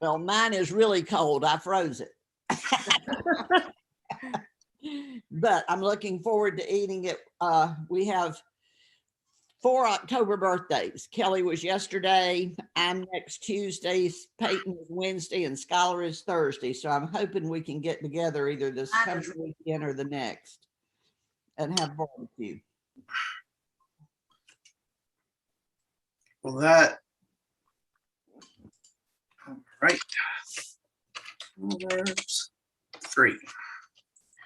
Well, mine is really cold. I froze it. But I'm looking forward to eating it. We have 4 October birthdays. Kelly was yesterday. I'm next Tuesday. Peyton is Wednesday, and Skylar is Thursday. So I'm hoping we can get together either this coming weekend or the next and have barbecue. Well, that. All right. Proverbs 3.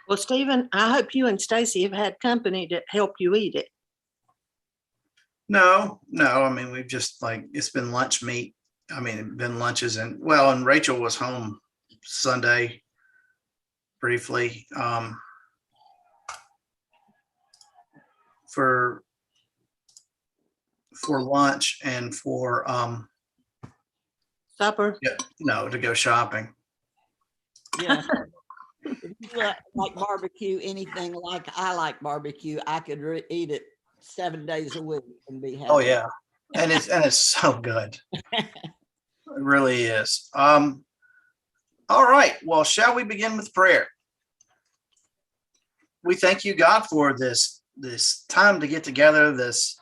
Well, Stephen, I hope you and Stacy have had company to help you eat it. No. I mean, we've just it's been lunch meat. I mean, it's been lunches and Rachel was home Sunday briefly for lunch and for Supper? to go shopping. Yeah. If you like barbecue, anything like I like barbecue, I could eat it 7 days a week and be happy. Oh yeah, and it's so good. It really is. All right. Well, shall we begin with prayer? We thank you, God, for this time to get together, this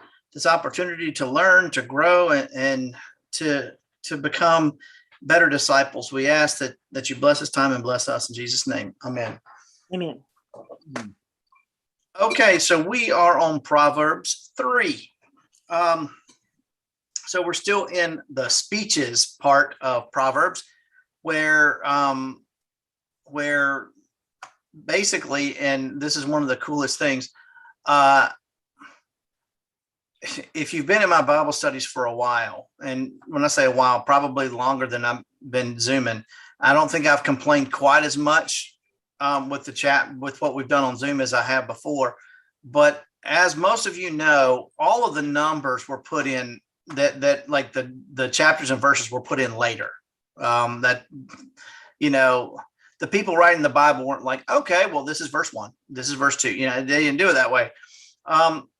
opportunity to learn, to grow, and to become better disciples. We ask that you bless this time and bless us in Jesus' name. Amen. Amen. Okay, so we are on Proverbs 3. So we're still in the speeches part of Proverbs, where basically, and this is one of the coolest things, if you've been in my Bible studies for a while, and when I say a while, probably longer than I've been Zooming, I don't think I've complained quite as much with what we've done on Zoom as I have before. But as most of you know, all of the numbers were put in that like the chapters and verses were put in later. The people writing the Bible weren't like, okay, well, this is verse 1, this is verse 2. They didn't do it that way.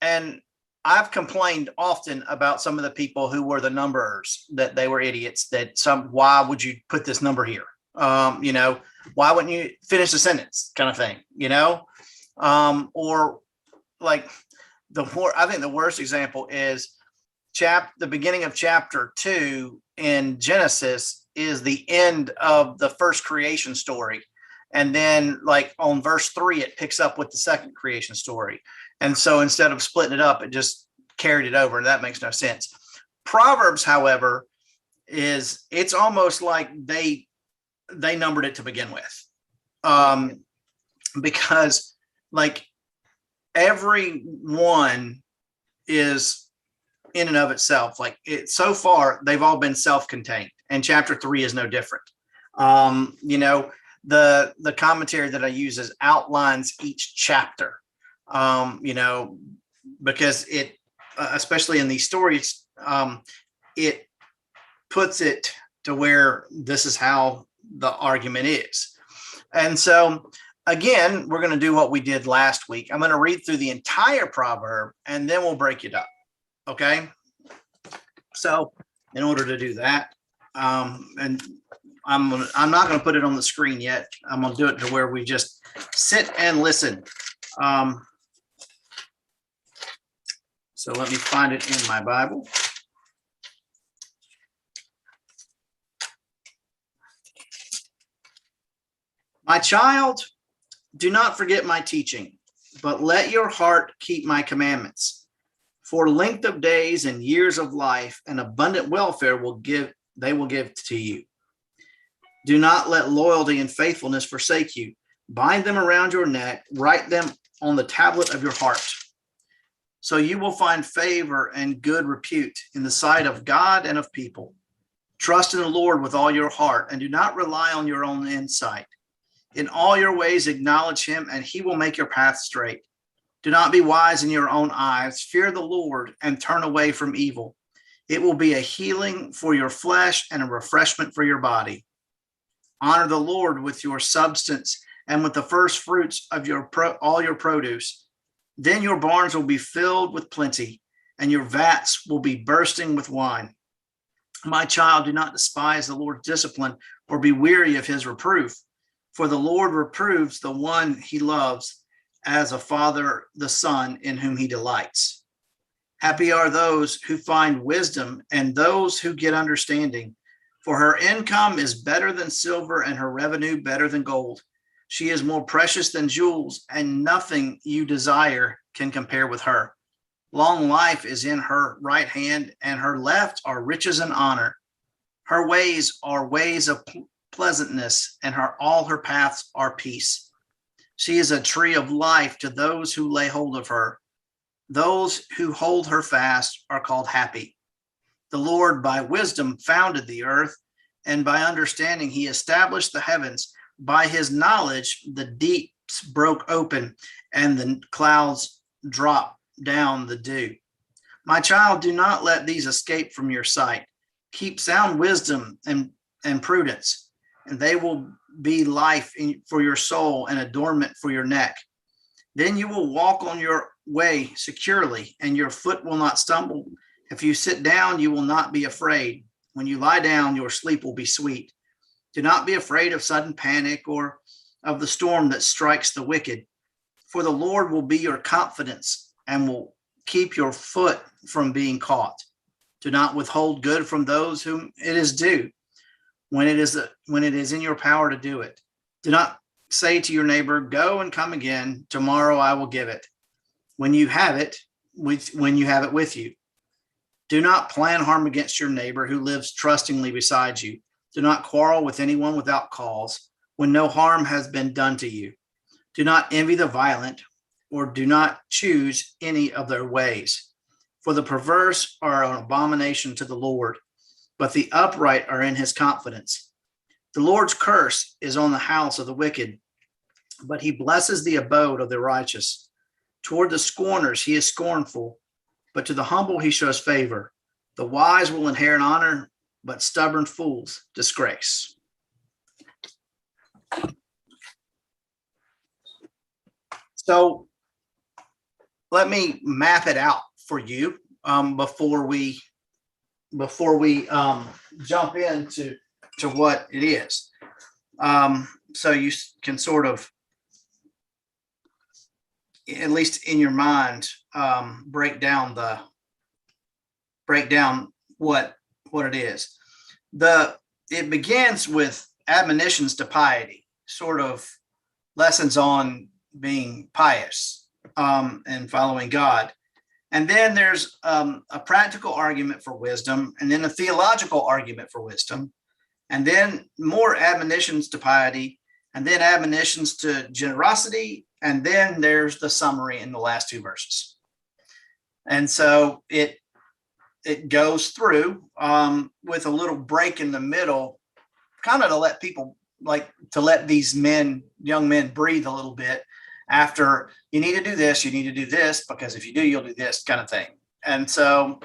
And I've complained often about some of the people who were the numberers, that they were idiots, why would you put this number here? Why wouldn't you finish the sentence kind of thing, or like I think the worst example is the beginning of chapter 2 in Genesis is the end of the first creation story. And then like on verse 3, it picks up with the second creation story. And so instead of splitting it up, it just carried it over. And that makes no sense. Proverbs, however, it's almost like they numbered it to begin with. Because like every one is in and of itself. Like so far, they've all been self-contained, and chapter 3 is no different. The commentary that I use is outlines each chapter. Because it, especially in these stories, it puts it to where this is how the argument is. And so, again, we're going to do what we did last week. I'm going to read through the entire proverb, and then we'll break it up. Okay? So, in order to do that, and I'm not going to put it on the screen yet. I'm going to do it to where we just sit and listen. So let me find it in my Bible. My child, do not forget my teaching, but let your heart keep my commandments. For length of days and years of life and abundant welfare they will give to you. Do not let loyalty and faithfulness forsake you. Bind them around your neck, write them on the tablet of your heart. So you will find favor and good repute in the sight of God and of people. Trust in the Lord with all your heart and do not rely on your own insight. In all your ways acknowledge him, and he will make your path straight. Do not be wise in your own eyes. Fear the Lord and turn away from evil. It will be a healing for your flesh and a refreshment for your body. Honor the Lord with your substance and with the first fruits of all your produce. Then your barns will be filled with plenty, and your vats will be bursting with wine. My child, do not despise the Lord's discipline or be weary of his reproof. For the Lord reproves the one he loves, as a father the son in whom he delights. Happy are those who find wisdom and those who get understanding. For her income is better than silver and her revenue better than gold. She is more precious than jewels, and nothing you desire can compare with her. Long life is in her right hand, and her left are riches and honor. Her ways are ways of pleasantness, and all her paths are peace. She is a tree of life to those who lay hold of her. Those who hold her fast are called happy. The Lord by wisdom founded the earth, and by understanding he established the heavens. By his knowledge the deeps broke open, and the clouds dropped down the dew. My child, do not let these escape from your sight. Keep sound wisdom and prudence, and they will be life for your soul and adornment for your neck. Then you will walk on your way securely, and your foot will not stumble. If you sit down, you will not be afraid. When you lie down, your sleep will be sweet. Do not be afraid of sudden panic or of the storm that strikes the wicked, for the Lord will be your confidence and will keep your foot from being caught. Do not withhold good from those whom it is due, when it is in your power to do it. Do not say to your neighbor, go and come again, tomorrow I will give it, when you have it with you. Do not plan harm against your neighbor who lives trustingly beside you. Do not quarrel with anyone without cause, when no harm has been done to you. Do not envy the violent, or do not choose any of their ways. For the perverse are an abomination to the Lord, but the upright are in his confidence. The Lord's curse is on the house of the wicked, but he blesses the abode of the righteous. Toward the scorners he is scornful, but to the humble he shows favor. The wise will inherit honor, but stubborn fools disgrace. So let me map it out for you before we jump into what it is. So you can sort of, at least in your mind, break down what it is. It begins with admonitions to piety, sort of lessons on being pious and following God. And then there's a practical argument for wisdom, and then a theological argument for wisdom, and then more admonitions to piety, and then admonitions to generosity, and then there's the summary in the last two verses. And so it goes through with a little break in the middle, kind of to let people, to let these young men breathe a little bit after, you need to do this, because if you do, you'll do this kind of thing. And so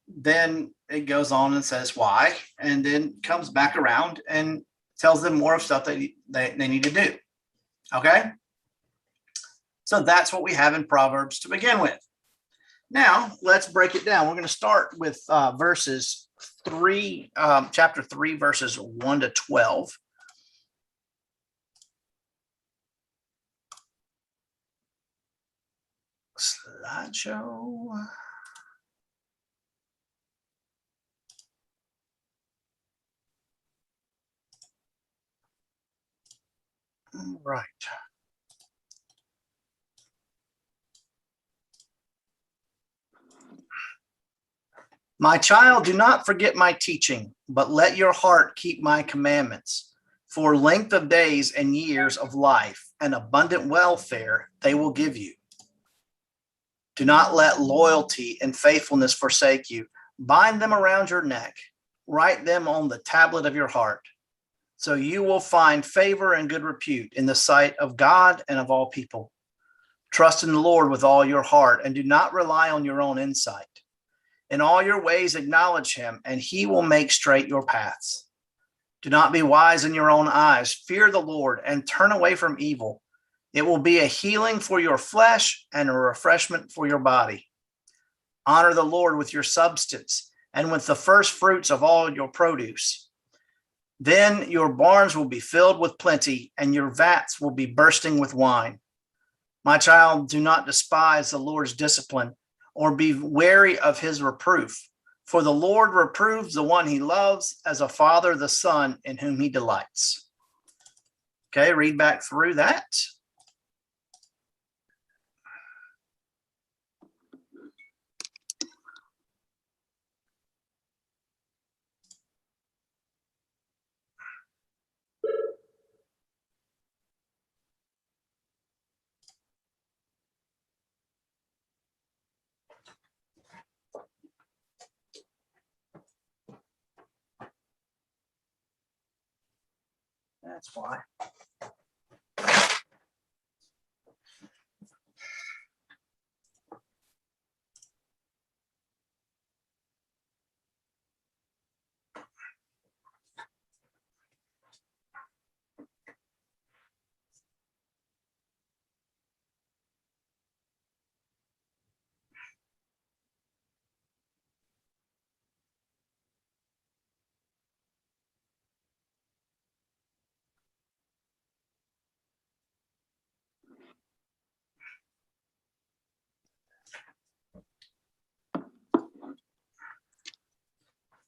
then it goes on and says why, and then comes back around and tells them more of stuff they need to do. Okay? So that's what we have in Proverbs to begin with. Now, let's break it down. We're going to start with verses 3, chapter 3, verses 1 to 12. Slideshow. All right. My child, do not forget my teaching, but let your heart keep my commandments. For length of days and years of life and abundant welfare they will give you. Do not let loyalty and faithfulness forsake you. Bind them around your neck. Write them on the tablet of your heart. So you will find favor and good repute in the sight of God and of all people. Trust in the Lord with all your heart and do not rely on your own insight. In all your ways acknowledge him, and he will make straight your paths. Do not be wise in your own eyes. Fear the Lord and turn away from evil. It will be a healing for your flesh and a refreshment for your body. Honor the Lord with your substance and with the first fruits of all your produce. Then your barns will be filled with plenty, and your vats will be bursting with wine. My child, do not despise the Lord's discipline, or be wary of his reproof. For the Lord reproves the one he loves, as a father the son in whom he delights. Okay, read back through that. That's why.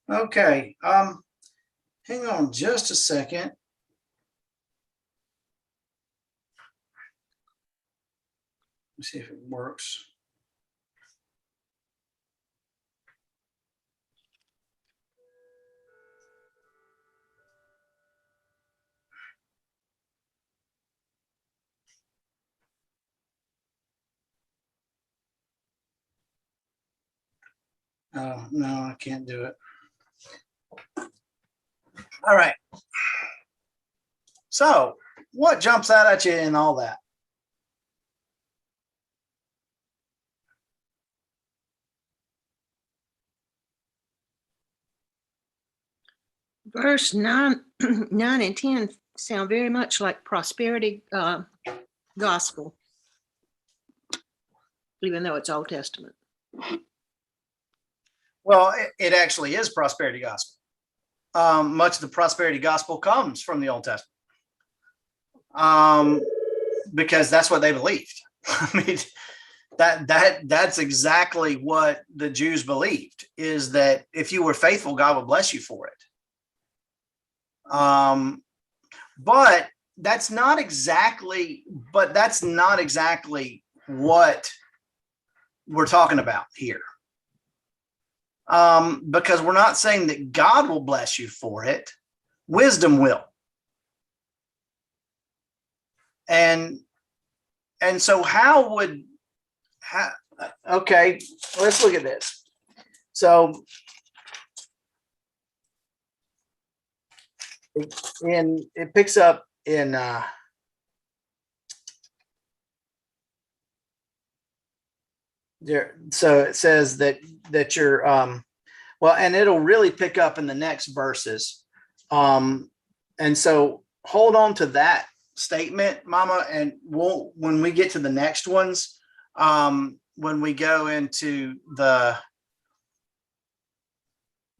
Okay, hang on just a second. Let's see if it works. Oh, no, I can't do it. All right. So, what jumps out at you in all that? Verse 9, 9 and 10 sound very much like prosperity gospel, even though it's Old Testament. Well, it actually is prosperity gospel. Much of the prosperity gospel comes from the Old Testament, because that's what they believed. I mean, that's exactly what the Jews believed, is that if you were faithful, God would bless you for it. But that's not exactly what we're talking about here. Because we're not saying that God will bless you for it. Wisdom will. And so okay, let's look at this. So it picks up in there. So it says that you're well, and it'll really pick up in the next verses. And so hold on to that statement, Mama, and when we get to the next ones, when we go into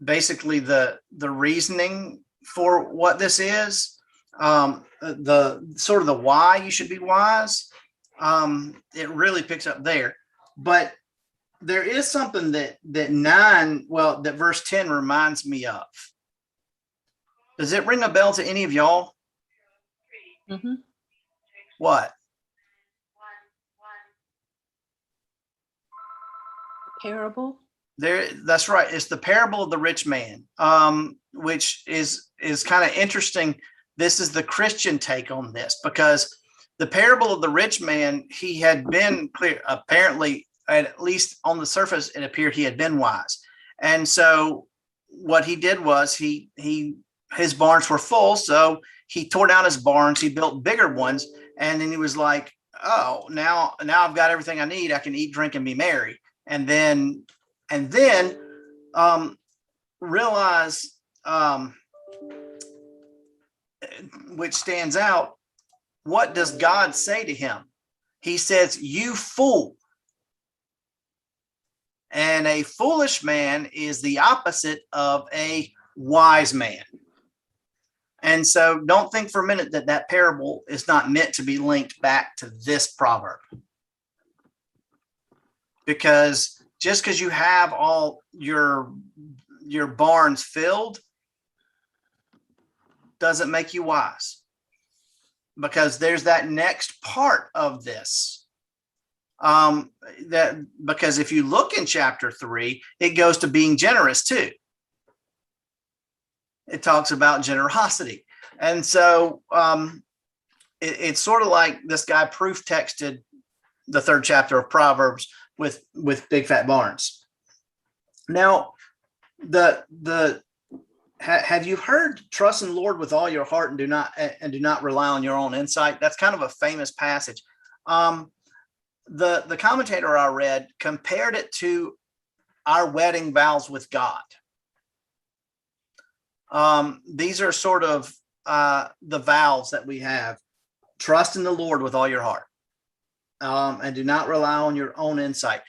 basically the reasoning for what this is, the sort of the why you should be wise, it really picks up there. But there is something that verse 10 reminds me of. Does it ring a bell to any of y'all? Mm-hmm. What? Parable? That's right. It's the parable of the rich man, which is kind of interesting. This is the Christian take on this, because the parable of the rich man, he had been clear, apparently, at least on the surface, it appeared he had been wise. And so what he did was his barns were full. So he tore down his barns, he built bigger ones. And then he was like, oh, now I've got everything I need. I can eat, drink, and be merry. And then realize, which stands out, what does God say to him? He says, you fool. And a foolish man is the opposite of a wise man. And so don't think for a minute that that parable is not meant to be linked back to this proverb. Because just because you have all your barns filled doesn't make you wise. Because there's that next part of this. Because if you look in chapter 3, it goes to being generous too. It talks about generosity. And so it's sort of like this guy proof texted the 3rd chapter of Proverbs with big fat barns. Now, have you heard trust in the Lord with all your heart and do not rely on your own insight? That's kind of a famous passage. The commentator I read compared it to our wedding vows with God. These are sort of the vows that we have. Trust in the Lord with all your heart, and do not rely on your own insight.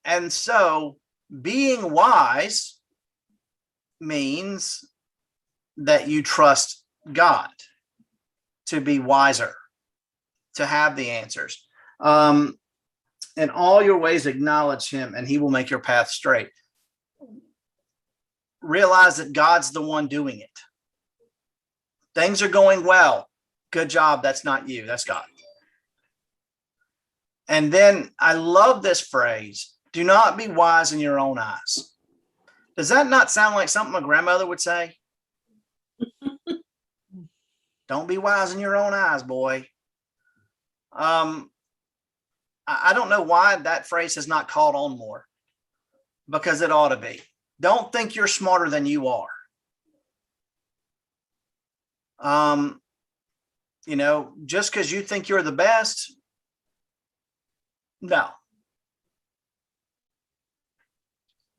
And so being wise means that you trust God to be wiser, to have the answers. In all your ways acknowledge him and he will make your path straight. Realize that God's the one doing it. Things are going well. Good job. That's not you. That's God. And then I love this phrase, do not be wise in your own eyes. Does that not sound like something my grandmother would say? Don't be wise in your own eyes, boy. I don't know why that phrase has not caught on more, because it ought to be. Don't think you're smarter than you are. Just because you think you're the best, no.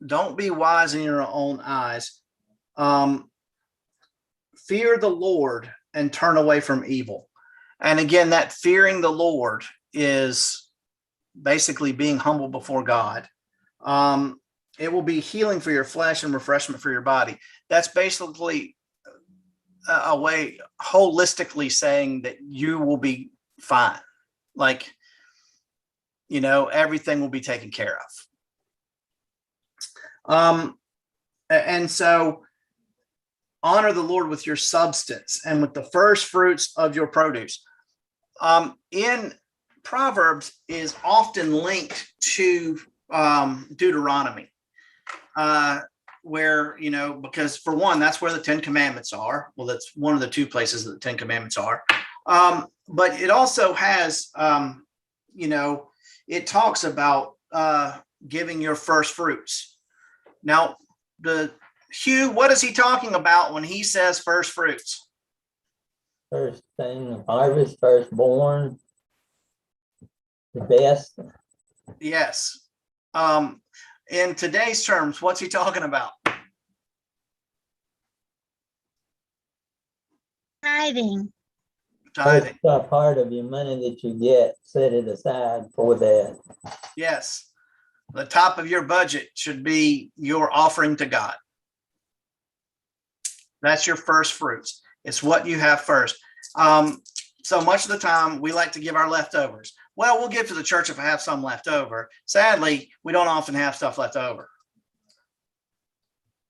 Don't be wise in your own eyes. Fear the Lord and turn away from evil. And again, that fearing the Lord is basically being humble before God. It will be healing for your flesh and refreshment for your body. That's basically a way holistically saying that you will be fine. Like, everything will be taken care of. And so honor the Lord with your substance and with the first fruits of your produce. In Proverbs is often linked to Deuteronomy, where, because for one, that's where the 10 Commandments are. Well, that's one of the 2 places that the 10 Commandments are. But it also has, it talks about giving your first fruits. Now, Hugh, what is he talking about when he says first fruits? First thing, harvest, firstborn, the best. Yes. In today's terms, what's he talking about? Tithing. Tithing. A part of your money that you get, set it aside for that. Yes. The top of your budget should be your offering to God. That's your first fruits. It's what you have first. So much of the time we like to give our leftovers. Well, we'll give to the church if I have some left over. Sadly, we don't often have stuff left over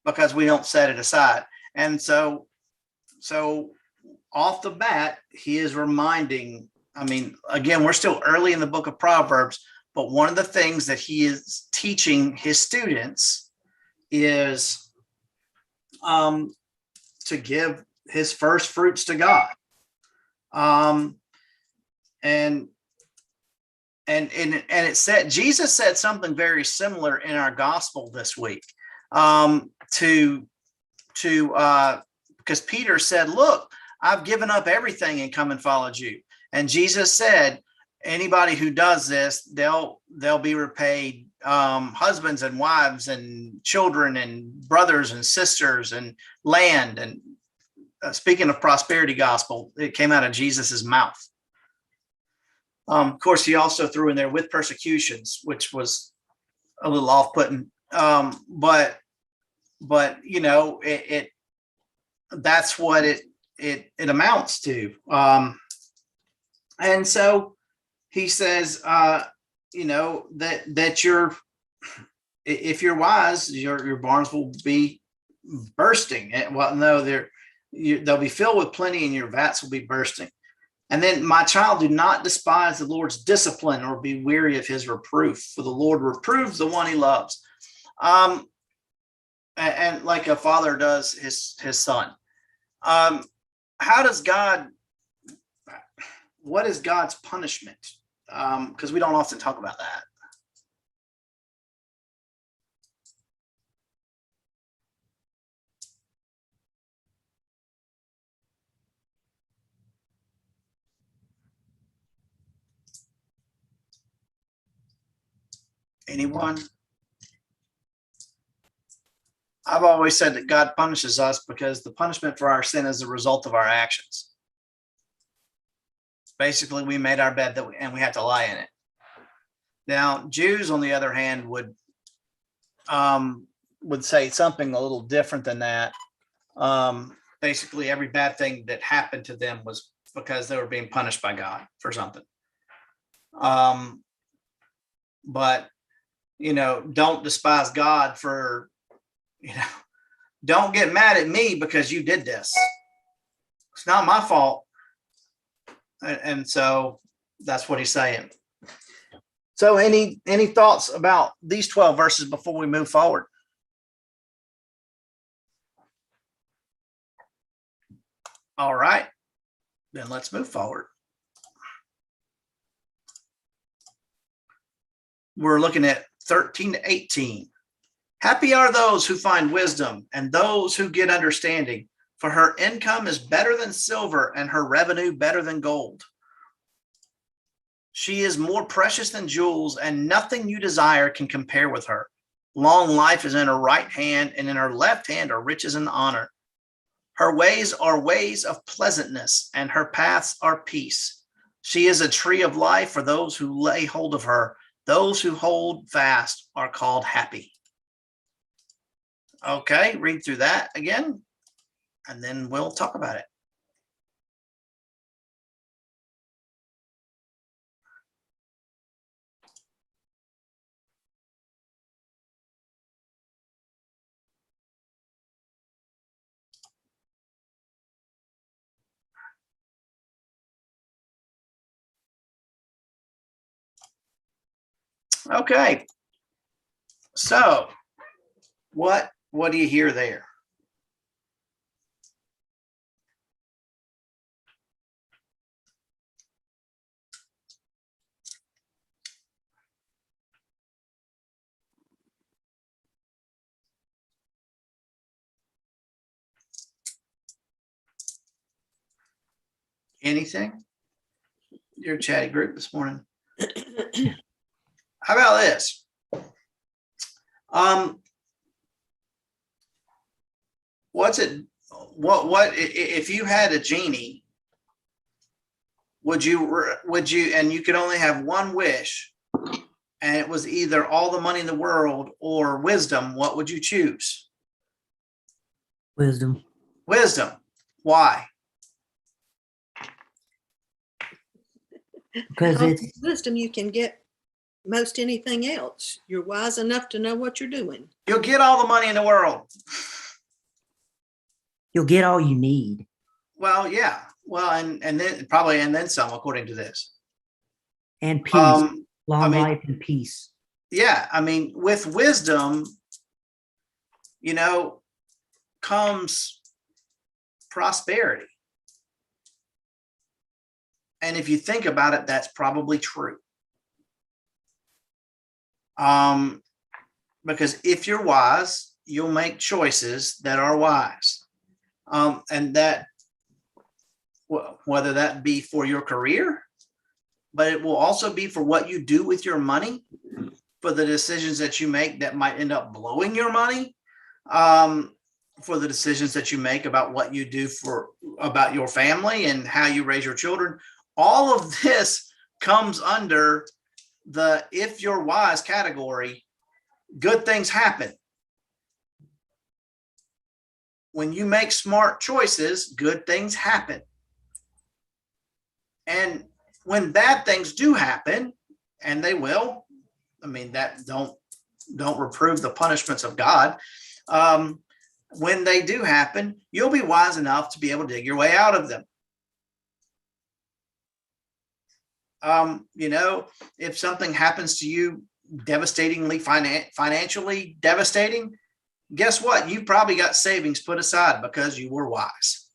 because we don't set it aside. And so off the bat, he is reminding, again, we're still early in the book of Proverbs, but one of the things that he is teaching his students is to give his first fruits to God. And it said, Jesus said something very similar in our gospel this week, because Peter said, look, I've given up everything and come and followed you. And Jesus said, anybody who does this, they'll be repaid, husbands and wives and children and brothers and sisters and land. And speaking of prosperity gospel, it came out of Jesus's mouth. Of course, he also threw in there with persecutions, which was a little off-putting. But you know, that's what it amounts to. And so he says, you know, that if you're wise, your barns will be bursting. Well, no, they'll be filled with plenty, and your vats will be bursting. And then, my child, do not despise the Lord's discipline or be weary of his reproof, for the Lord reproves the one he loves. And like a father does his son. What is God's punishment? Because we don't often talk about that. Anyone? I've always said that God punishes us because the punishment for our sin is the result of our actions. Basically, we made our bed and we have to lie in it. Now, Jews, on the other hand, would say something a little different than that. Basically, every bad thing that happened to them was because they were being punished by God for something. But, you know, don't despise God for, you know, don't get mad at me because you did this. It's not my fault. And so that's what he's saying. So any thoughts about these 12 verses before we move forward? All right, then let's move forward. We're looking at 13 to 18. Happy are those who find wisdom and those who get understanding, for her income is better than silver and her revenue better than gold. She is more precious than jewels, and nothing you desire can compare with her. Long life is in her right hand, and in her left hand are riches and honor. Her ways are ways of pleasantness, and her paths are peace. She is a tree of life for those who lay hold of her. Those who hold fast are called happy. Okay, read through that again, and then we'll talk about it. Okay, so what do you hear there? Anything? Your chatty group this morning. How about this? What if you had a genie, would you, and you could only have one wish, and it was either all the money in the world or wisdom, what would you choose? Wisdom. Wisdom. Why? Because With it's wisdom, you can get most anything else. You're wise enough to know what you're doing. You'll get all the money in the world. you'll get all you need. Well, yeah. Well, and then probably, and then some, according to this. And peace. Long Life and peace. Yeah. I mean, with wisdom, you know, comes prosperity. And if you think about it, that's probably true. Because if you're wise, you'll make choices that are wise. And that, whether that be for your career, but it will also be for what you do with your money, for the decisions that you make that might end up blowing your money, for the decisions that you make about what you do about your family and how you raise your children. All of this comes under the if you're wise category good things happen. When you make smart choices, good things happen. And when bad things do happen, and they will, I mean, that don't reprove the punishments of God. When they do happen, you'll be wise enough to be able to dig your way out of them. If something happens to you devastatingly, financially devastating, guess what? You probably got savings put aside because you were wise.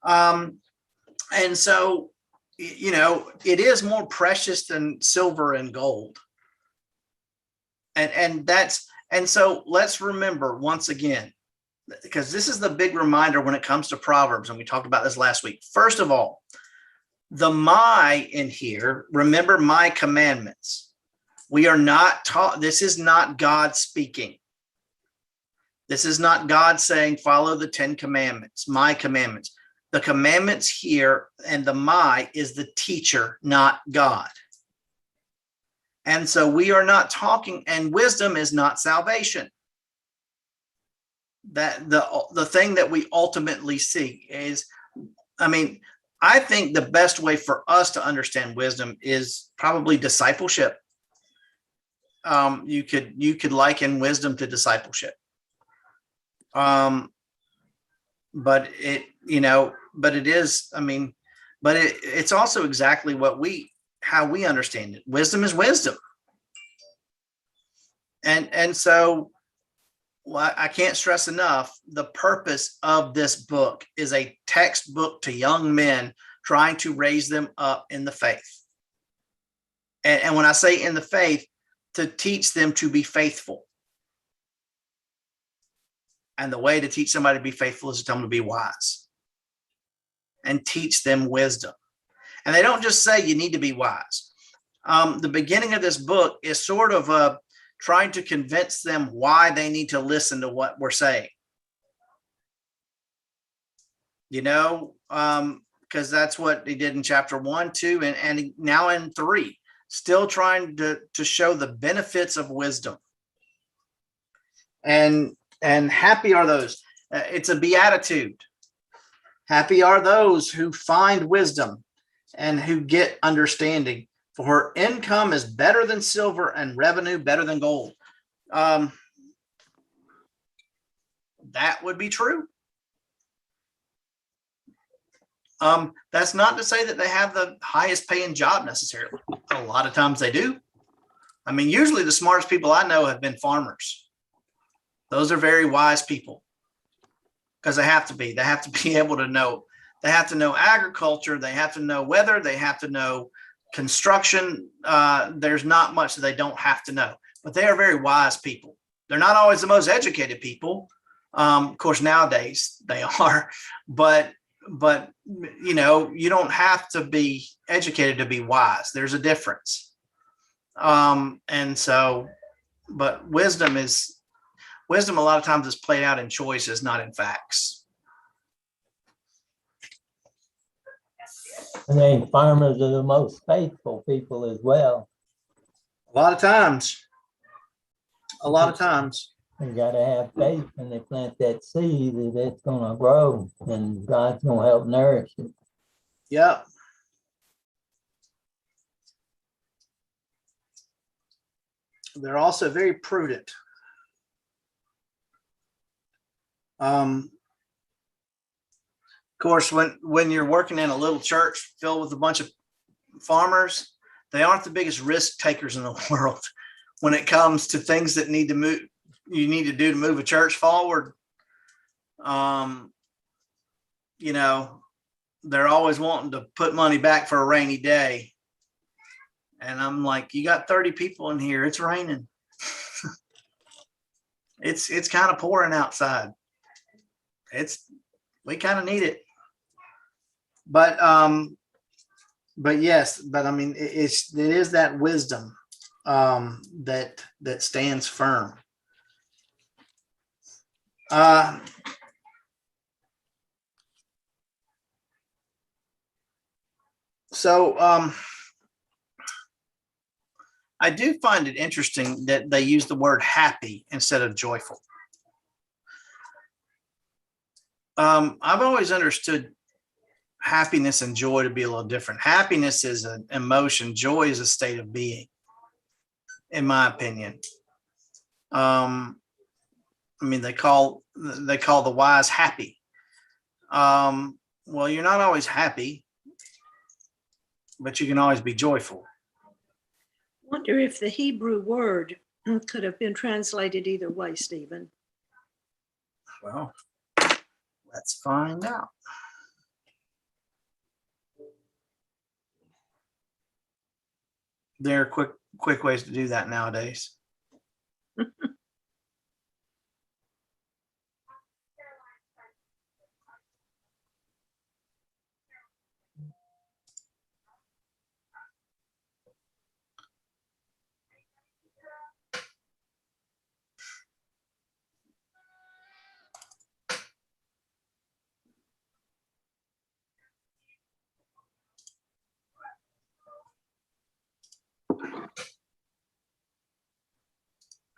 And so, it is more precious than silver and gold. And so let's remember once again, because this is the big reminder when it comes to Proverbs, and we talked about this last week. First of all, the my in here, remember my commandments. We are not taught, this is not God speaking. This is not God saying, follow the 10 commandments, my commandments. The commandments here and the my is the teacher, not God. And so we are not talking, and wisdom is not salvation. That the thing that we ultimately seek is, I think the best way for us to understand wisdom is probably discipleship. You could liken wisdom to discipleship. But it's also exactly how we understand it. Wisdom is wisdom. And so I can't stress enough, the purpose of this book is a textbook to young men trying to raise them up in the faith. And when I say in the faith, to teach them to be faithful. And the way to teach somebody to be faithful is to tell them to be wise and teach them wisdom. And they don't just say you need to be wise. The beginning of this book is sort of trying to convince them why they need to listen to what we're saying. Because that's what he did in chapter 1, 2, and now in 3. Still trying to show the benefits of wisdom. And happy are those. It's a beatitude. Happy are those who find wisdom and who get understanding. For her income is better than silver and revenue better than gold. That would be true. That's not to say that they have the highest paying job necessarily. A lot of times they do. Usually the smartest people I know have been farmers. Those are very wise people because they have to be. They have to be able to know. They have to know agriculture. They have to know weather. They have to know construction. There's not much that they don't have to know, but they are very wise people. They're not always the most educated people. Of course, nowadays they are, but you don't have to be educated to be wise. There's a difference. And so, but wisdom a lot of times is played out in choices, not in facts. I think farmers are the most faithful people as well. A lot of times. You got to have faith when they plant that seed that it's going to grow and God's going to help nourish it. Yep. They're also very prudent. Of course, when you're working in a little church filled with a bunch of farmers, they aren't the biggest risk takers in the world when it comes to things that you need to do to move a church forward. They're always wanting to put money back for a rainy day. And I'm like, you got 30 people in here. It's raining. It's kind of pouring outside. We kind of need it. But yes, it is that wisdom that stands firm. So I do find it interesting that they use the word happy instead of joyful. I've always understood happiness and joy to be a little different. Happiness is an emotion. Joy is a state of being, in my opinion. I mean, they call the wise happy. Well, you're not always happy, but you can always be joyful. Wonder if the Hebrew word could have been translated either way, Stephen. Well, let's find out. There are quick ways to do that nowadays.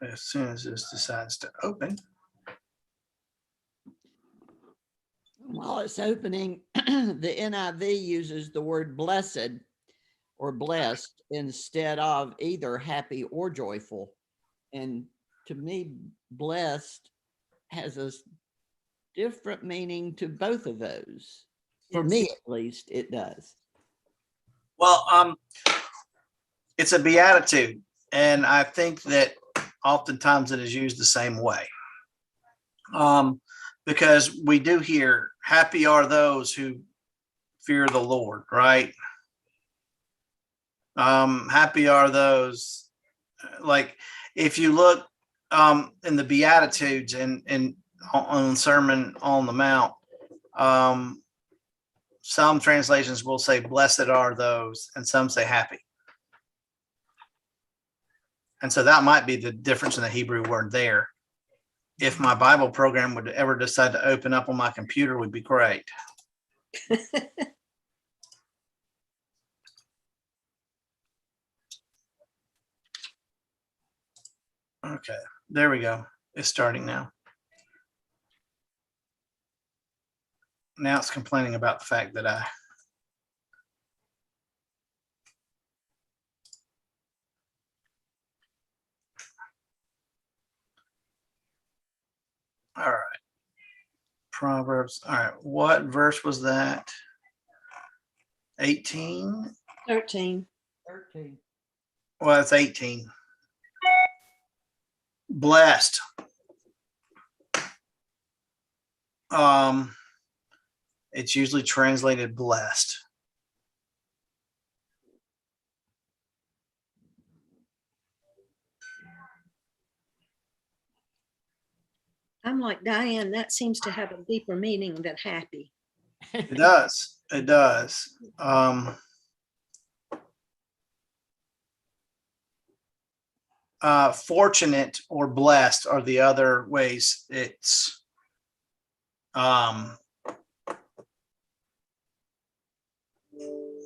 As soon as this decides to open. While it's opening, the NIV uses the word blessed or blessed instead of either happy or joyful. And to me, blessed has a different meaning to both of those. For me, at least, it does. Well, it's a beatitude, and I think that oftentimes it is used the same way. Because we do hear, happy are those who fear the Lord, right? Happy are those, like if you look in the Beatitudes and on Sermon on the Mount, some translations will say blessed are those, and some say happy. And so that might be the difference in the Hebrew word there. If my Bible program would ever decide to open up on my computer, would be great. Okay, there we go. It's starting now. Now it's complaining about the fact that all right. Proverbs. All right. What verse was that? 18? 13. 13. Well, it's 18. Blessed. It's usually translated blessed. I'm like Diane, that seems to have a deeper meaning than happy. It does. It does. Fortunate or blessed are the other ways it's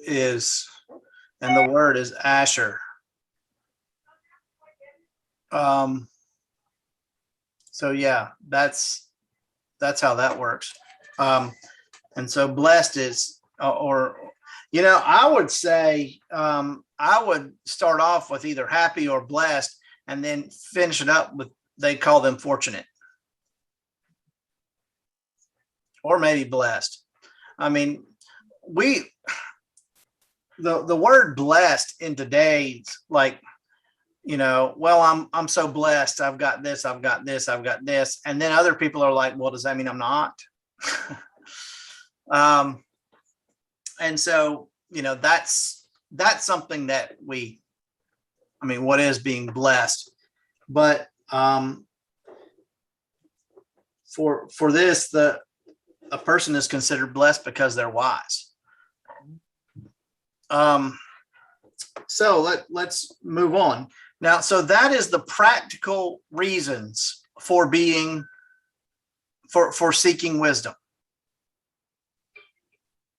is, and the word is Asher. So yeah, that's how that works. And so blessed is, or I would say I would start off with either happy or blessed, and then finish it up with, they call them fortunate, or maybe blessed. I mean, the word blessed in today's, like, well, I'm so blessed. I've got this, I've got this, I've got this. And then other people are like, well, does that mean I'm not? And so, that's something that what is being blessed? But for this, a person is considered blessed because they're wise. So let's move on. Now, so that is the practical reasons for seeking wisdom.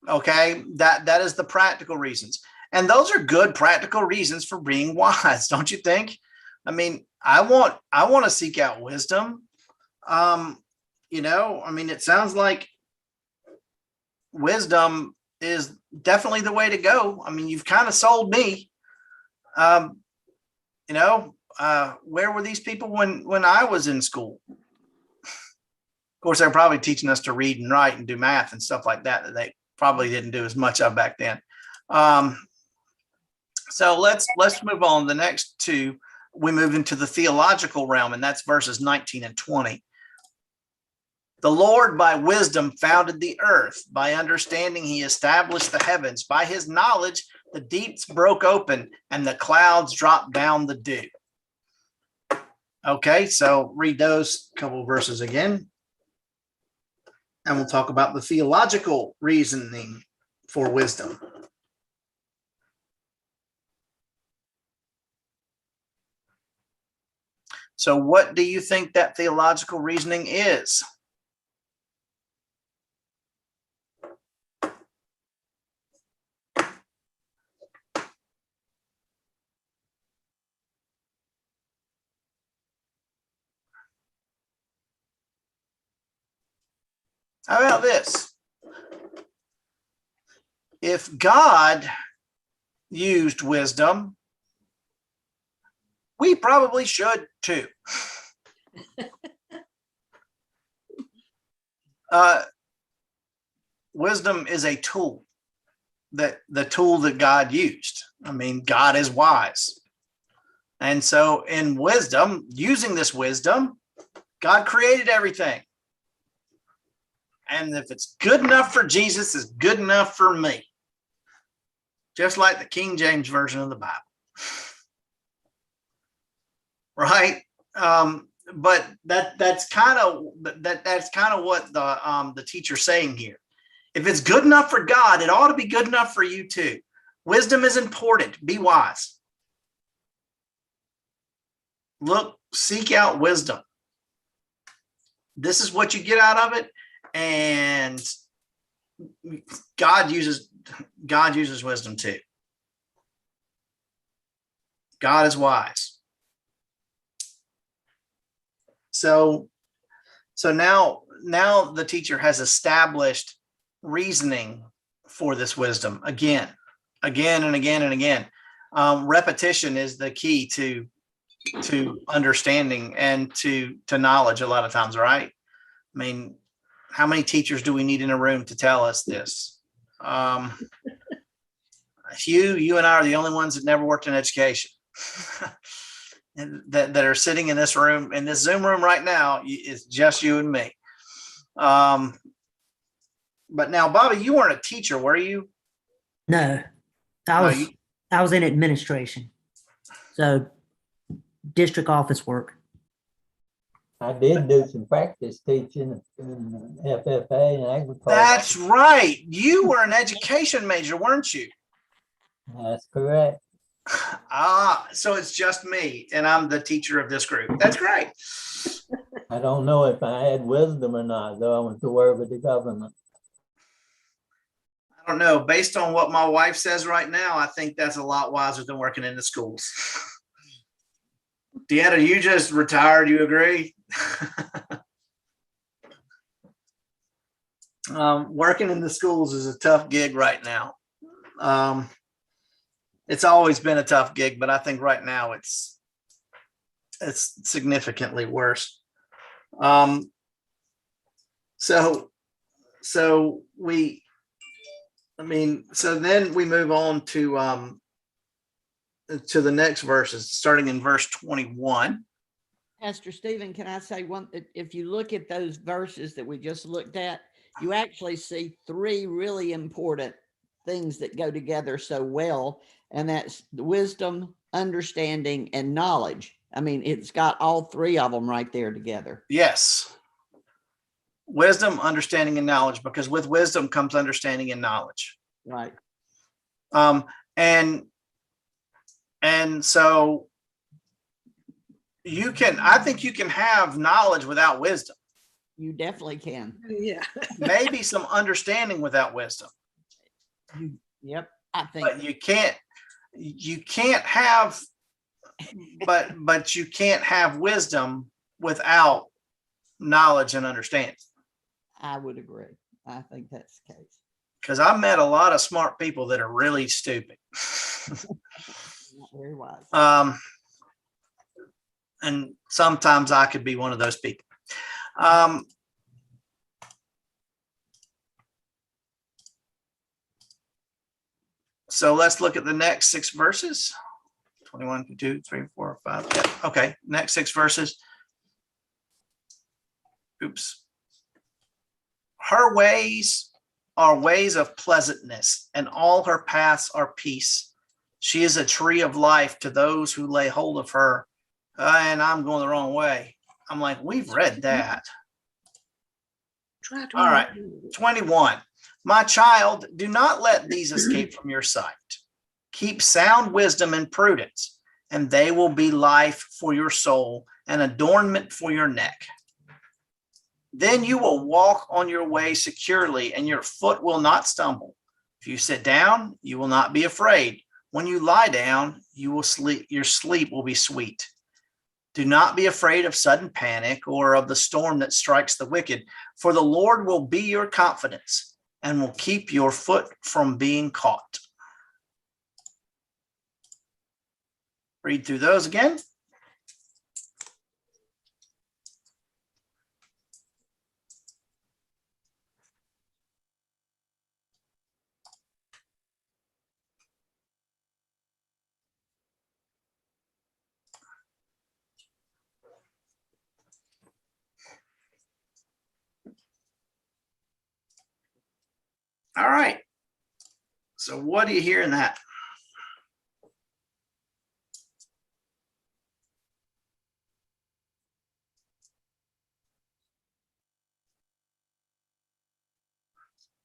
Okay, that is the practical reasons. And those are good practical reasons for being wise, don't you think? I mean, I want to seek out wisdom. It sounds like wisdom is definitely the way to go. I mean, you've kind of sold me. Where were these people when I was in school? Of course, they're probably teaching us to read and write and do math and stuff like that they probably didn't do as much of back then. So let's move on. The next two, we move into the theological realm, and that's verses 19 and 20. The Lord by wisdom founded the earth. By understanding, he established the heavens. By his knowledge, the deeps broke open and the clouds dropped down the dew. Okay, so read those couple of verses again. And we'll talk about the theological reasoning for wisdom. So what do you think that theological reasoning is? How about this? If God used wisdom, we probably should too. Wisdom is a tool, the tool that God used. I mean, God is wise. And so in wisdom, using this wisdom, God created everything. And if it's good enough for Jesus, it's good enough for me. Just like the King James Version of the Bible. Right? But that's kind of what the teacher's saying here. If it's good enough for God, it ought to be good enough for you too. Wisdom is important. Be wise. Look, seek out wisdom. This is what you get out of it. And God uses wisdom too. God is wise. So now the teacher has established reasoning for this wisdom again and again. Repetition is the key to understanding and to knowledge a lot of times, right? I mean, how many teachers do we need in a room to tell us this? Hugh, you and I are the only ones that never worked in education. And that are sitting in this room, in this Zoom room right now. It's just you and me. But now, Bobby, you weren't a teacher, were you? No, I was in administration. So district office work. I did do some practice teaching in FFA and agriculture. That's right. You were an education major, weren't you? That's correct. So it's just me, and I'm the teacher of this group. That's great. I don't know if I had wisdom or not, though I went to work with the government. I don't know. Based on what my wife says right now, I think that's a lot wiser than working in the schools. Deanna, you just retired. You agree? Working in the schools is a tough gig right now. It's always been a tough gig, but I think right now it's significantly worse. So then we move on to the next verses, starting in verse 21. Pastor Stephen, can I say one? If you look at those verses that we just looked at, you actually see three really important things that go together so well, and that's wisdom, understanding, and knowledge. I mean, it's got all three of them right there together. Yes. Wisdom, understanding, and knowledge, because with wisdom comes understanding and knowledge. Right. And so I think you can have knowledge without wisdom. You definitely can. Yeah. Maybe some understanding without wisdom. Yep. I think but you can't have, but you can't have wisdom without knowledge and understanding. I would agree. I think that's the case. Because I've met a lot of smart people that are really stupid. Not very wise. And sometimes I could be one of those people. So let's look at the next 6 verses. 21, 2, 3, 4, 5. Yeah. Okay. Next 6 verses. Oops. Her ways are ways of pleasantness, and all her paths are peace. She is a tree of life to those who lay hold of her. And I'm going the wrong way. I'm like, we've read that. All right. 21. My child, do not let these escape from your sight. Keep sound wisdom and prudence, and they will be life for your soul and adornment for your neck. Then you will walk on your way securely, and your foot will not stumble. If you sit down, you will not be afraid. When you lie down, you will sleep. Your sleep will be sweet. Do not be afraid of sudden panic or of the storm that strikes the wicked, for the Lord will be your confidence and will keep your foot from being caught. Read through those again. All right. So what do you hear in that?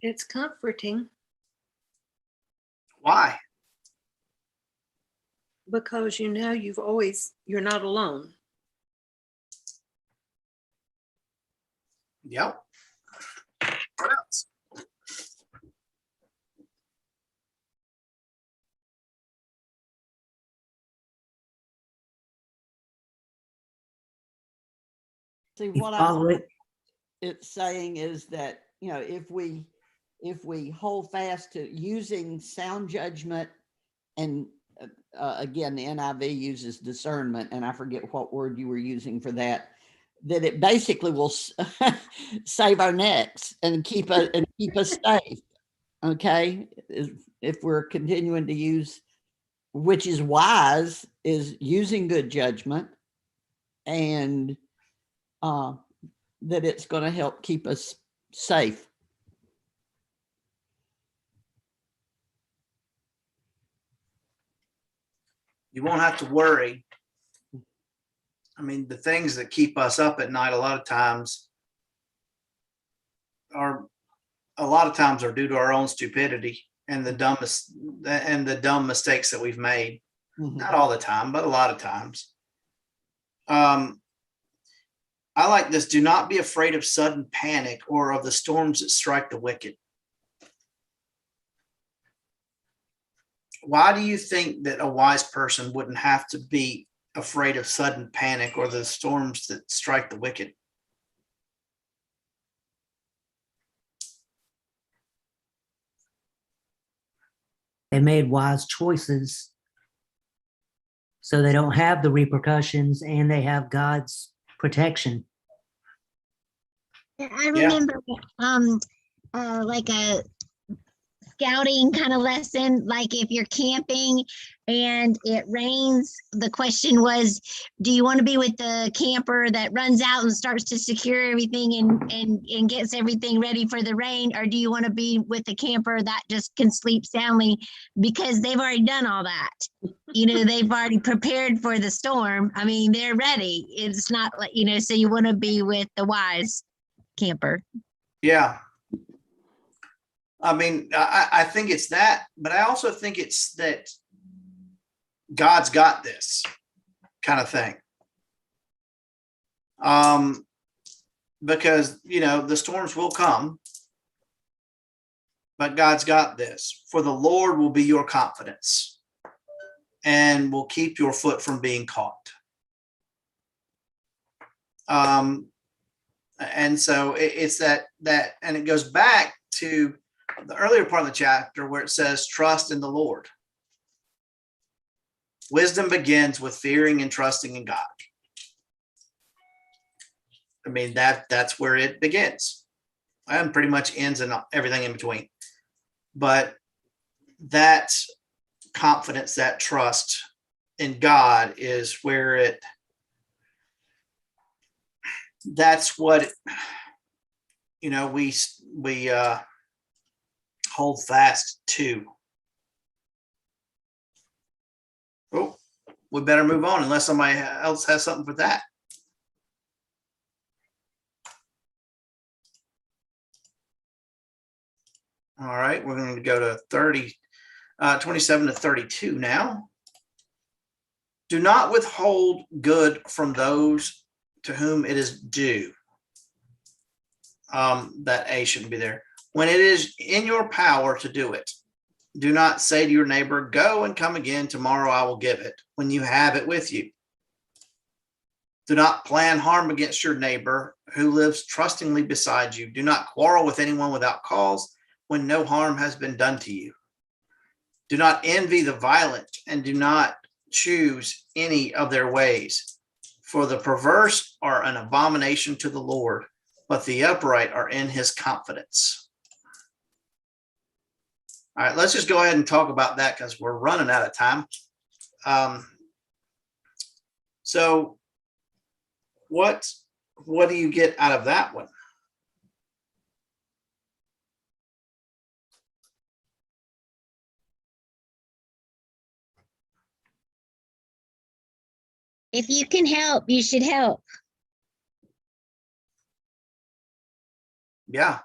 It's comforting Why? because you know you're not alone. Yep. What else? See, You what follow it. it's saying is that, if we hold fast to using sound judgment, and again, the NIV uses discernment, and I forget what word you were using for that, that it basically will save our necks and keep us safe. Okay, if we're continuing to use, which is wise, is using good judgment, and that it's going to help keep us safe. You won't have to worry. I mean, the things that keep us up at night a lot of times are due to our own stupidity and the dumb mistakes that we've made. Mhm. Not all the time, but a lot of times. I like this. Do not be afraid of sudden panic or of the storms that strike the wicked. Why do you think that a wise person wouldn't have to be afraid of sudden panic or the storms that strike the wicked? They made wise choices, so they don't have the repercussions, and they have God's protection. I remember like a scouting kind of lesson, like if you're camping and it rains, the question was, do you want to be with the camper that runs out and starts to secure everything and gets everything ready for the rain, or do you want to be with the camper that just can sleep soundly because they've already done all that? They've already prepared for the storm. I mean, they're ready. It's not like, so you want to be with the wise camper. Yeah. I mean, I think it's that, but I also think it's that God's got this kind of thing. Because, the storms will come. but God's got this. For the Lord will be your confidence and will keep your foot from being caught. And so it's that, and it goes back to the earlier part of the chapter where it says, trust in the Lord. Wisdom begins with fearing and trusting in God. I mean, that's where it begins and pretty much ends in everything in between. But that confidence, that trust in God is where that's what, we hold fast to. Oh, we better move on unless somebody else has something for that. All right, we're going to go to 27 to 32 now. Do not withhold good from those to whom it is due. That A shouldn't be there. When it is in your power to do it, do not say to your neighbor, go and come again, tomorrow I will give it, when you have it with you. Do not plan harm against your neighbor who lives trustingly beside you. Do not quarrel with anyone without cause when no harm has been done to you. Do not envy the violent and do not choose any of their ways. For the perverse are an abomination to the Lord, but the upright are in his confidence. All right, let's just go ahead and talk about that because we're running out of time. So what do you get out of that one? If you can help, you should help. Yeah.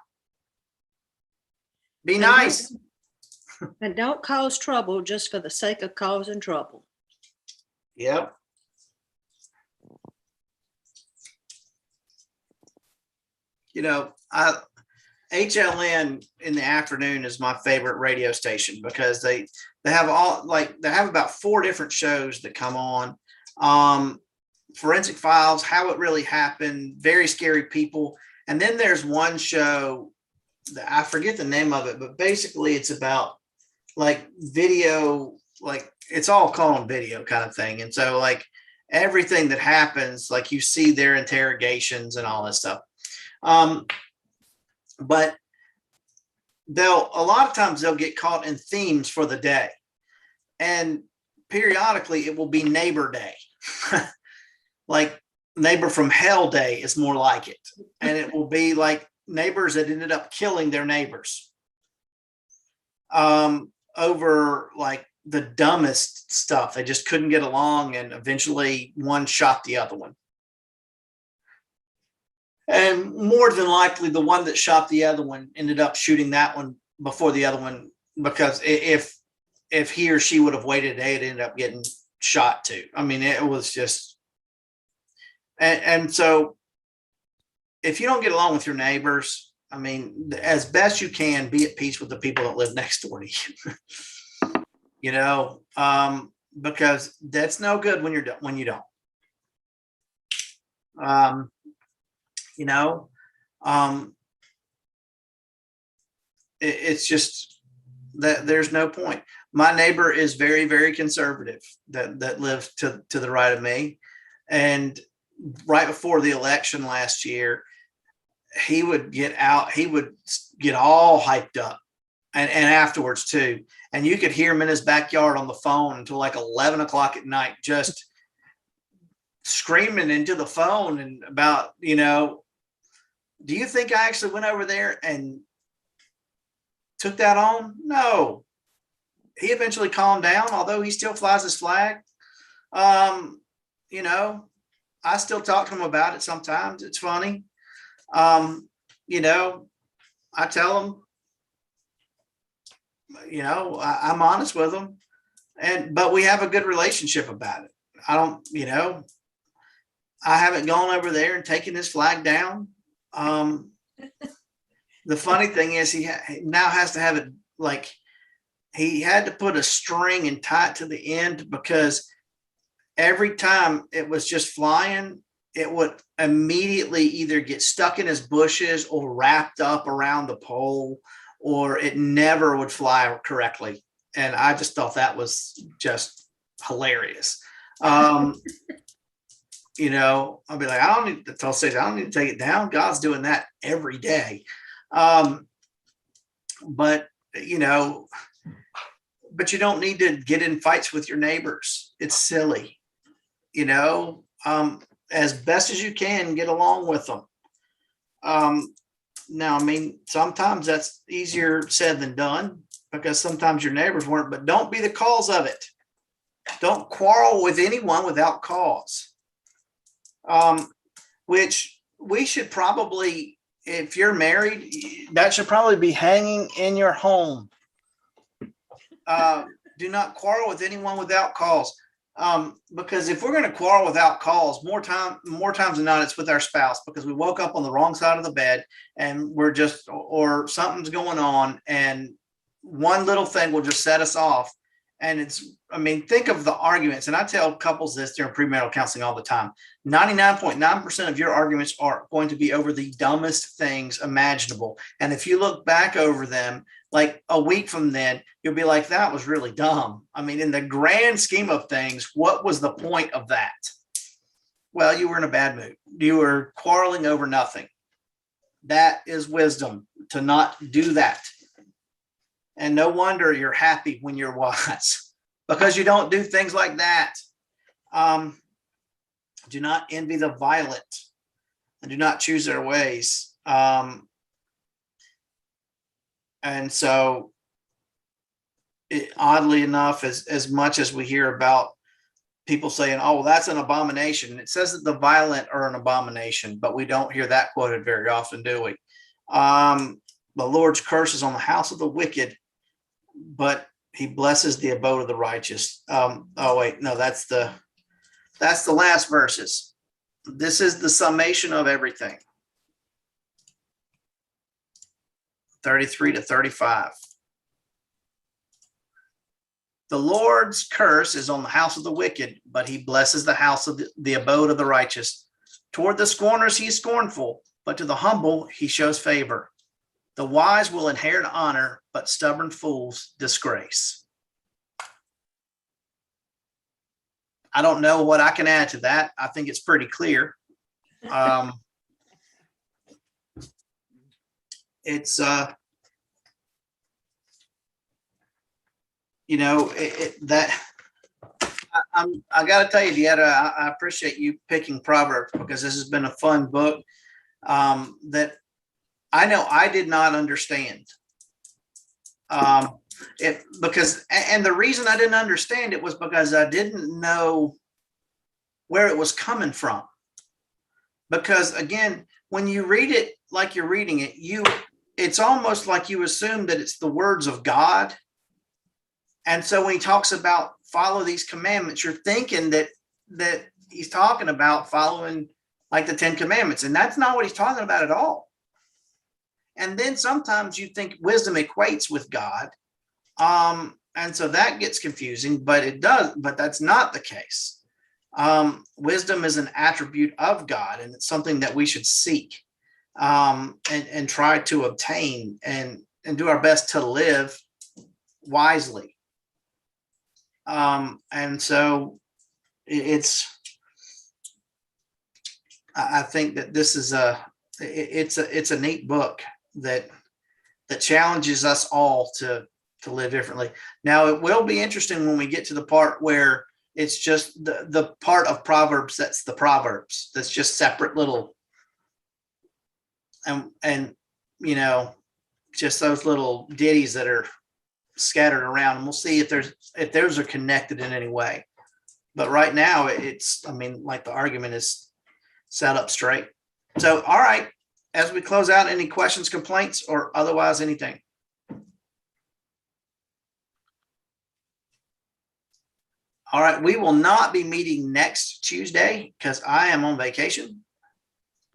Be nice. And don't cause trouble just for the sake of causing trouble. Yep. HLN in the afternoon is my favorite radio station because they have about 4 different shows that come on. Forensic Files, How It Really Happened, Very Scary People. And then there's one show that I forget the name of it, but basically it's about video, it's all called on video kind of thing. And so everything that happens, you see their interrogations and all this stuff. But a lot of times they'll get caught in themes for the day. And periodically it will be Neighbor Day. Neighbor from Hell Day is more like it. And it will be neighbors that ended up killing their neighbors over the dumbest stuff. They just couldn't get along, and eventually one shot the other one. And more than likely, the one that shot the other one ended up shooting that one before the other one, because if he or she would have waited, they'd end up getting shot too. I mean, it was just, and so if you don't get along with your neighbors, I mean, as best you can, be at peace with the people that live next door to you. Because that's no good when you don't. It's just that there's no point. My neighbor is very, very conservative that lives to the right of me. And right before the election last year, he would get all hyped up and afterwards too. And you could hear him in his backyard on the phone until 11 o'clock at night, just screaming into the phone and about, do you think I actually went over there and took that on? No. He eventually calmed down, although he still flies his flag. I still talk to him about it sometimes. It's funny. I tell him, I'm honest with him, but we have a good relationship about it. I haven't gone over there and taken his flag down. The funny thing is he now has to have it like he had to put a string and tie it to the end because every time it was just flying, it would immediately either get stuck in his bushes or wrapped up around the pole, or it never would fly correctly. And I just thought that was just hilarious. You know, I'll be like, I don't need to tell Stacey, I don't need to take it down. God's doing that every day. But you know, but you don't need to get in fights with your neighbors. It's silly, you know, as best as you can get along with them. Now, I mean, sometimes that's easier said than done because sometimes your neighbors weren't, but don't be the cause of it. Don't quarrel with anyone without cause. Which we should probably, if you're married, that should probably be hanging in your home. Do not quarrel with anyone without cause. Because if we're going to quarrel without cause, more times than not, it's with our spouse because we woke up on the wrong side of the bed and we're just, or something's going on and one little thing will just set us off. And it's, I mean, think of the arguments. And I tell couples this during premarital counseling all the time. 99.9% of your arguments are going to be over the dumbest things imaginable. And if you look back over them, like a week from then, you'll be like, that was really dumb. I mean, in the grand scheme of things, what was the point of that? Well, you were in a bad mood. You were quarreling over nothing. That is wisdom, to not do that. And no wonder you're happy when you're wise, because you don't do things like that. Do not envy the violent and do not choose their ways. And so, oddly enough, as much as we hear about people saying, oh, well, that's an abomination. It says that the violent are an abomination, but we don't hear that quoted very often, do we? The Lord's curse is on the house of the wicked, but he blesses the abode of the righteous. Oh, wait, no, that's the last verses. This is the summation of everything. 33 to 35. The Lord's curse is on the house of the wicked, but he blesses the house of the abode of the righteous. Toward the scorners he is scornful, but to the humble he shows favor. The wise will inherit honor, but stubborn fools disgrace. I don't know what I can add to that. I think it's pretty clear. It's you know, I got to tell you, Deetta, I appreciate you picking Proverbs because this has been a fun book that I know I did not understand. Because the reason I didn't understand it was because I didn't know where it was coming from. Because again, when you read it like you're reading it, it's almost like you assume that it's the words of God. And so when he talks about follow these commandments, you're thinking that he's talking about following like the 10 commandments. And that's not what he's talking about at all. And then sometimes you think wisdom equates with God. And so that gets confusing, but it does, but that's not the case. Wisdom is an attribute of God, and it's something that we should seek and try to obtain and do our best to live wisely. And so I think that this is it's a neat book that challenges us all to live differently. Now, it will be interesting when we get to the part where it's just the part of Proverbs that's the Proverbs, that's just separate little, and you know, just those little ditties that are scattered around, and we'll see if those are connected in any way. But right now, it's, I mean, like the argument is set up straight. So, all right, as we close out, any questions, complaints, or otherwise anything? All right, we will not be meeting next Tuesday because I am on vacation.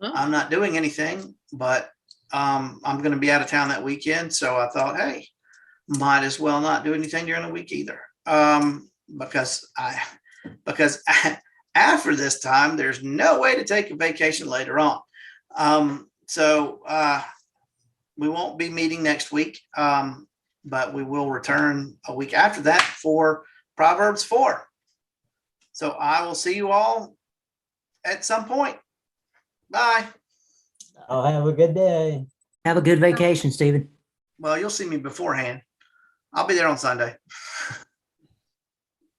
Oh. I'm not doing anything, but I'm going to be out of town that weekend. So I thought, hey, might as well not do anything during the week either. Because after this time, there's no way to take a vacation later on. So we won't be meeting next week, but we will return a week after that for Proverbs 4. So I will see you all at some point. Bye. I'll have a good day. Have a good vacation, Stephen. Well, you'll see me beforehand. I'll be there on Sunday.